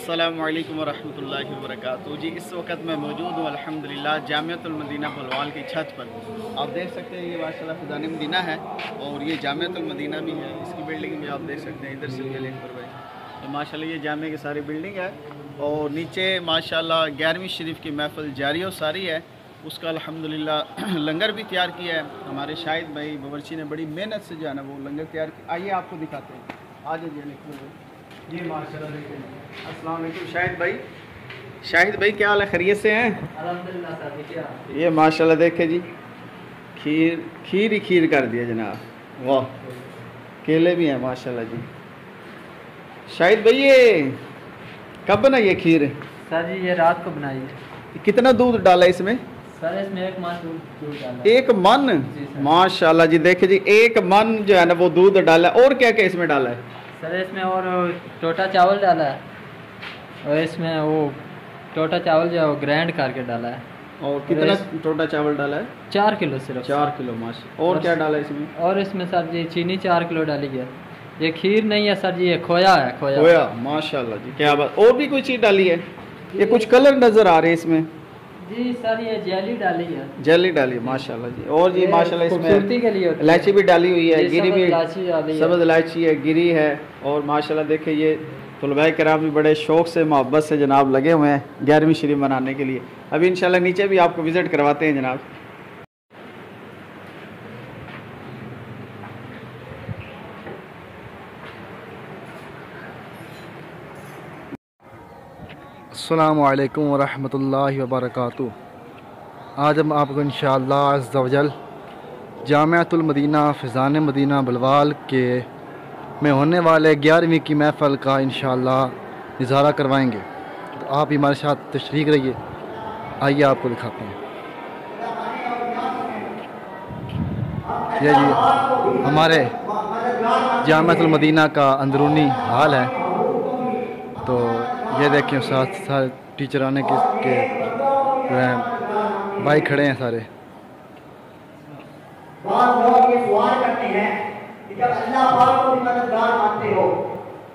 अस्सलामुअलैकुम वरहमतुल्लाहि वबरकातुहू। जी इस वक्त मैं मौजूद हूँ अल्हम्दुलिल्लाह जामिअतुल मदीना बलवाल की छत पर। आप देख सकते हैं ये माशाल्लाह फ़िज़ान मदीना है और ये जामिअतुल मदीना भी है। इसकी बिल्डिंग भी आप देख सकते हैं, इधर से भी अकबर भाई। तो माशाल्लाह ये जामे की सारी बिल्डिंग है और नीचे माशाल्लाह 11वीं शरीफ की महफ़िल जारी और सारी है। उसका अल्हम्दुलिल्लाह लंगर भी तैयार किया है हमारे शाहिद भाई बावर्ची ने, बड़ी मेहनत से जो है ना वो लंगर तैयार किया। आइए आपको दिखाते हैं, आ जाइए। ये माशाल्लाह देखिए। अस्सलाम वालेकुम शाहिद भाई। शाहिद भाई क्या हाल है, खैरियत से हैं? अल्हम्दुलिल्लाह सर। ये माशाल्लाह देखे जी, खीर ही खीर कर दिया जनाब, वाह। केले भी हैं माशाल्लाह जी। शाहिद भाई ये कब बनाई है खीर? सर जी ये रात को बनाई है। कितना दूध डाला इसमें? सर इसमें 1 मन दूध डाला है। 1 मन? माशाल्लाह जी देखे जी, 1 मन जो है ना वो दूध डाला है। और क्या क्या इसमें डाला है? सर इसमें और टोटा चावल डाला है और इसमें वो टोटा चावल जो है वो ग्राइंड करके डाला है। और कितना टोटा चावल डाला है? 4 किलो सिर्फ। 4 किलो माशा। और क्या डाला है इसमें? और इसमें सर जी चीनी 4 किलो डाली है। ये खीर नहीं है सर जी, ये खोया है। खोया माशाल्लाह जी, क्या बात। और भी कोई चीज़ डाली है? ये कुछ कलर नज़र आ रहे हैं इसमें। जी सर ये जेली डाली है। जेली डाली है माशाल्लाह जी। और जी माशाल्लाह इसमें खूबसूरती के लिए इलायची भी डाली हुई है, गिरी भी, सब्ज़ इलायची है, गिरी है। और माशाल्लाह देखिए ये तुलबाए कराम भी बड़े शौक़ से मोहब्बत से जनाब लगे हुए हैं 11वीं शरीफ मनाने के लिए। अभी इंशाल्लाह नीचे भी आपको विज़िट करवाते हैं जनाब। अस्सलामु अलैकुम वरहमतुल्लाहि वबरकातुहू। आज हम आपको इंशाअल्लाह अज़्ज़ा वजल जामिअतुल मदीना फ़िज़ान मदीना बलवाल के में होने वाले 11वीं की महफ़िल का इंशाअल्लाह नज़ारा करवाएंगे। तो आप हमारे साथ तशरीफ़ रहिए, आइए आपको दिखाते हैं। ये जी हमारे जामिअतुल मदीना का अंदरूनी हाल है। तो ये देखें साथ सारे टीचर आने के जो हैं भाई खड़े हैं सारे। बहुत लोग ये सवाल करते हैं कि जब अल्लाह पाक को भी मददगार मानते हो,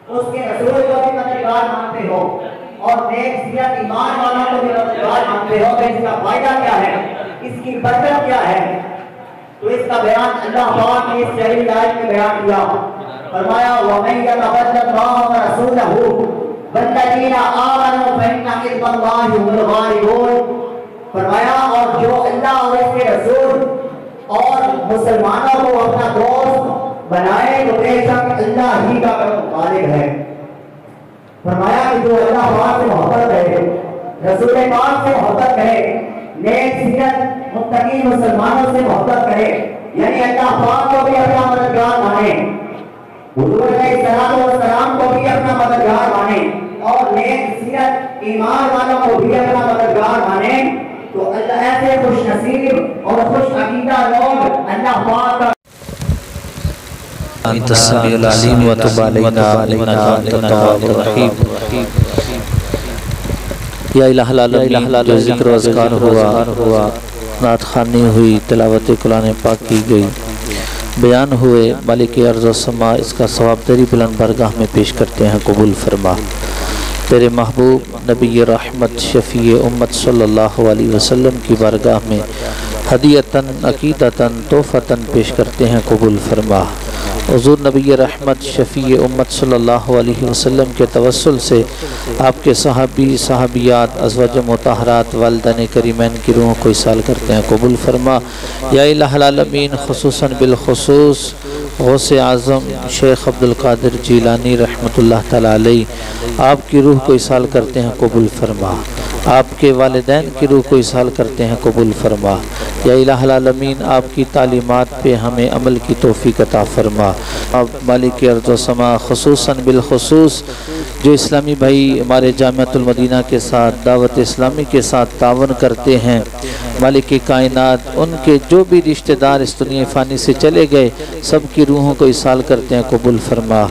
उसके रसूल को भी मददगार मानते हो और नेक सीरत ईमान वालों को भी मददगार मानते हो, तो इसका फायदा क्या है, इसकी बरकत क्या है? तो इसका बयान अल्लाह पाक ने इस जलील आयत में बयान किया। फरमाया वमन यतबद्दल्लाहु व रसूलहु वल्लज़ीना आमनू फइन्ना हिज़्बल्लाहि हुमुल गालिबून। फरमाया और जो अल्लाह और इसके रसूल और मुसलमानों को अपना दोस्त बनाए तो बेशक अल्लाह ही का गालिब है। फरमाया कि जो अल्लाह पाक से मोहब्बत करे, रसूल पाक से मोहब्बत करे, नेक सीरत मुत्तकी मुसलमानों से मोहब्बत करे, यानी अल्लाह पाक को भी अपना मददगार माने, हुजूर अलैहिस्सलाम को भी अपना मददगार माने और नेक सीरत ईमान वालों को भी अपना मददगार माने, तो अल्लाह ऐसे खुश नसीब और खुश अकीदा लोग अल्लाह पाक का जो ज़िक्र अज़कार हुआ, नात ख़ानी हुई, तिलावत कुरान पाक की गई, बयान हुए, मालिक अर्ज़ व समा इसका सवाब तेरी बुलंद बारगाह में पेश करते हैं, कबूल फरमा। तेरे महबूब नबी रहमत शफ़ी उम्मत सल्लल्लाहु अलैहि वसल्लम की बारगाह में हदियतन अक़ीदतन तोहफ़तन पेश करते हैं, कबूल फरमा। हुज़ूर नबी रहमत शफ़ी उम्मत सल्लल्लाहु अलैहि वसल्लम के तवस्सुल से आपके सहाबी सहाबियात अज़वाज मुतहरात वालिदैन करीमैन की रूहों को इसाल करते हैं, कबूल फरमा। या इलाहुल आलमीन खुसूसन बिलखुसूस गौसे आज़म शेख अब्दुल कादिर जीलानी रहमतुल्लाह तआला अलैह आपकी रूह को इसाल करते हैं, कबूल फरमा। आपके वालिदैन की रूह को इसाल करते हैं, कबूल फरमा। या इलाहुल आलमीन आपकी तालीमात पे हमें अमल की तौफीक अता फरमा। अब मालिक अर्ज़ व समा खुसूसन बिलखुसूस जो इस्लामी भाई हमारे जामिअतुल मदीना के साथ दावत इस्लामी के साथ तावन करते हैं, मालिक कायनात उनके जो भी रिश्तेदार इस दुनिया फ़ानी से चले गए सब की रूहों को इसाल करते हैं, कबूल फरमा।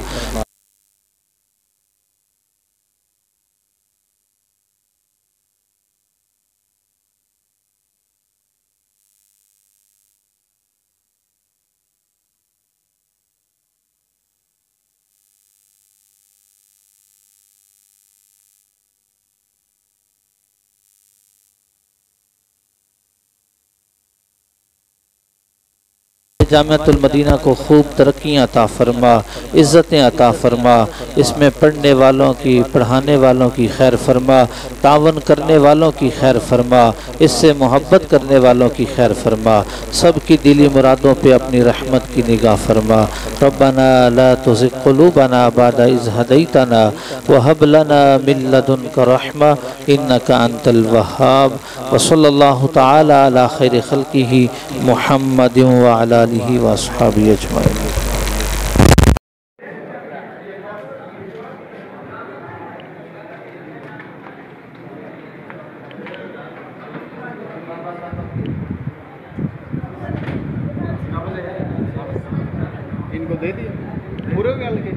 जामिअतुल मदीना को खूब तरक्कियाँ अता फरमा, इज़्ज़तें अता फरमा। इसमें पढ़ने वालों की, पढ़ाने वालों की खैर फरमा, तावन करने वालों की खैर फरमा, इससे मोहब्बत करने वालों की खैर फरमा। सब की दिली मुरादों पे अपनी रहमत की निगाह फरमा। रब्बना ला तुज़िग़ क़ुलूबना बअद इज़ हदैतना व हब लना मिन लदुनका रहमा इन्नका अंतल वहाब। व सल्लल्लाहु तआला अला खैरि खल्क़िही मुहम्मदिन व अला आलिहि व अस्हाबिहि अजमईन। इनको दे दिया पूरे गल के